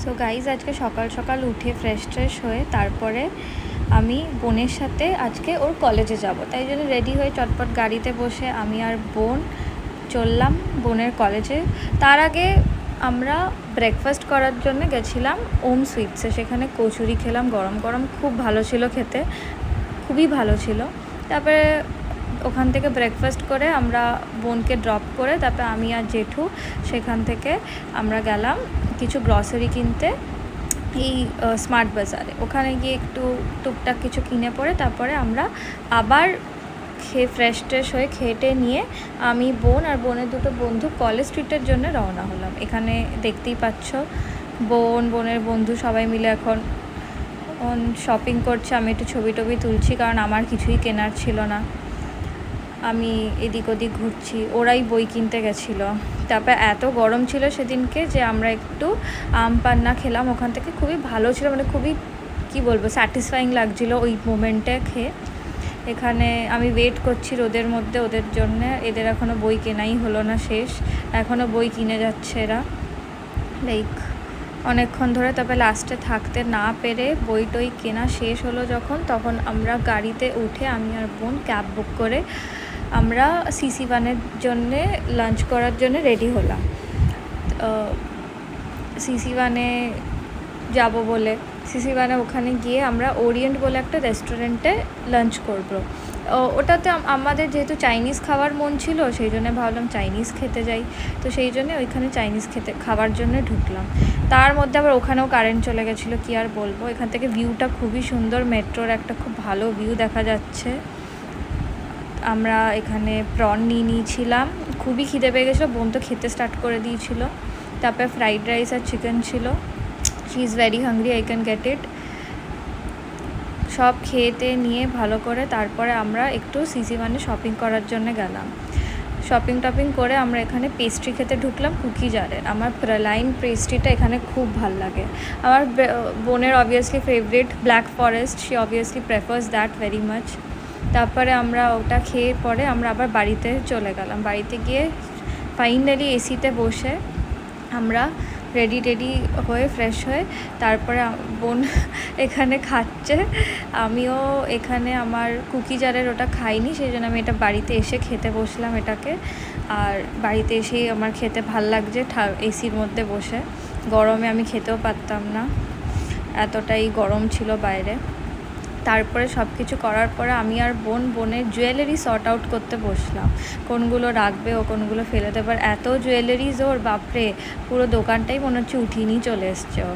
So guys আজকে সকাল সকাল উঠে ফ্রেশ হয়ে তারপরে আমি বোনের সাথে আজকে ওর কলেজে যাব, তাই জন্য রেডি হয়ে চটপট গাড়িতে বসে আমি আর বোন চললাম বোনের কলেজে। তার আগে আমরা ব্রেকফাস্ট করার জন্য গেছিলাম ওম সুইটসে, সেখানে কচুরি খেলাম গরম গরম, খুব ভালো ছিল খেতে, খুবই ভালো ছিল। তারপরে ওখান থেকে ব্রেকফাস্ট করে আমরা বোনকে ড্রপ করে তারপরে আমি আর জেঠু সেখান থেকে আমরা গেলাম কিছু গ্রসারি কিনতে এই স্মার্ট বাজারে। ওখানে গিয়ে একটু টুকটাক কিছু কিনে পড়ে তারপরে আমরা আবার খেয়ে ফ্রেশ হয়ে খেটে নিয়ে আমি বোন আর বোনের দুটো বন্ধু কলেজ স্ট্রিটের জন্য রওনা হলাম। এখানে দেখতেই পাচ্ছ বোনের বন্ধু সবাই মিলে এখন শপিং করছে, আমি একটু ছবি টবি তুলছি কারণ আমার কিছুই কেনার ছিল না। আমি এদিক ওদিক ঘুরছি, ওরাই বই কিনতে গেছিলো। তারপর এত গরম ছিল সেদিনকে যে আমরা একটু আম পান্না খেলাম ওখান থেকে, খুবই ভালো ছিল, মানে খুবই কি বলবো স্যাটিসফাইং লাগছিলো ওই মোমেন্টে খেয়ে। এখানে আমি ওয়েট করছি রোদের মধ্যে ওদের জন্যে, এদের এখনও বই কেনাই হলো না শেষ, এখনও বই কিনে যাচ্ছে এরা লাইক অনেকক্ষণ ধরে। তবে লাস্টে থাকতে না পেরে বই টই কেনা শেষ হলো যখন, তখন আমরা গাড়িতে উঠে আমি আর বোন ক্যাব বুক করে আমরা CC1-এর জন্যে লাঞ্চ করার জন্য রেডি হলাম। CC1-এ যাব বলে CC1-এ ওখানে গিয়ে আমরা ওরিয়েন্ট বলে একটা রেস্টুরেন্টে লাঞ্চ করবো। ওটাতে আমাদের যেহেতু চাইনিজ খাওয়ার মন ছিল সেই জন্য ভাবলাম চাইনিজ খেতে যাই, তো সেই জন্য ওইখানে চাইনিজ খাওয়ার জন্য ঢুকলাম। তার মধ্যে আবার ওখানেও কারেন্ট চলে গেছিলো, কি আর বলবো। এখান থেকে ভিউটা খুবই সুন্দর, মেট্রোর একটা খুব ভালো ভিউ দেখা যাচ্ছে। আমরা এখানে প্রন নিয়েছিলাম, খুবই খিদে পেয়ে গেছিলো, বোন তো খেতে স্টার্ট করে দিয়েছিল। তারপরে ফ্রাইড রাইস আর চিকেন ছিল। She is very hungry, I can get it. সব খেতে নিয়ে ভালো করে তারপরে আমরা একটু CC1-এ শপিং করার জন্য গেলাম। শপিং টপিং করে আমরা এখানে পেস্ট্রি খেতে ঢুকলাম কুকিজারের। আমার প্রালাইন পেস্ট্রিটা এখানে খুব ভাল লাগে। আমার বোনের obviously favourite black forest, she obviously prefers that very much. তারপরে আমরা ওটা খেয়ে পরে আমরা আবার বাড়িতে চলে গেলাম। বাড়িতে গিয়ে ফাইনালি এসিতে বসে আমরা রেডি হয়ে ফ্রেশ হয়ে তারপরে বোন এখানে খাচ্ছে, আমিও এখানে আমার কুকিজারের ওটা খাইনি, সেই জন্য আমি এটা বাড়িতে এসে খেতে বসলাম এটাকে। আর বাড়িতে এসেই আমার খেতে ভাল লাগছে এসির মধ্যে বসে, গরমে আমি খেতেও পারতাম না, এতটাই গরম ছিল বাইরে। তারপরে সব কিছু করার পরে আমি আর বোনের জুয়েলারি সর্ট আউট করতে বসলাম, কোনগুলো রাখবে ও কোনগুলো ফেলে দেবার। এত জুয়েলারিজ ওর, বাপরে পুরো দোকানটাই মনে হচ্ছে উঠিয়ে নিয়ে চলে এসছে ও,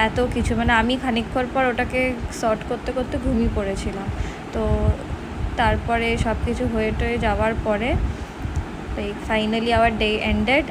এত কিছু। মানে আমি খানিকক্ষণ পর ওটাকে সর্ট করতে করতে ঘুমিয়ে পড়েছিলাম। তো তারপরে সব কিছু হয়ে টয়ে যাওয়ার পরে ফাইনালি আওয়ার ডে এন্ডেড।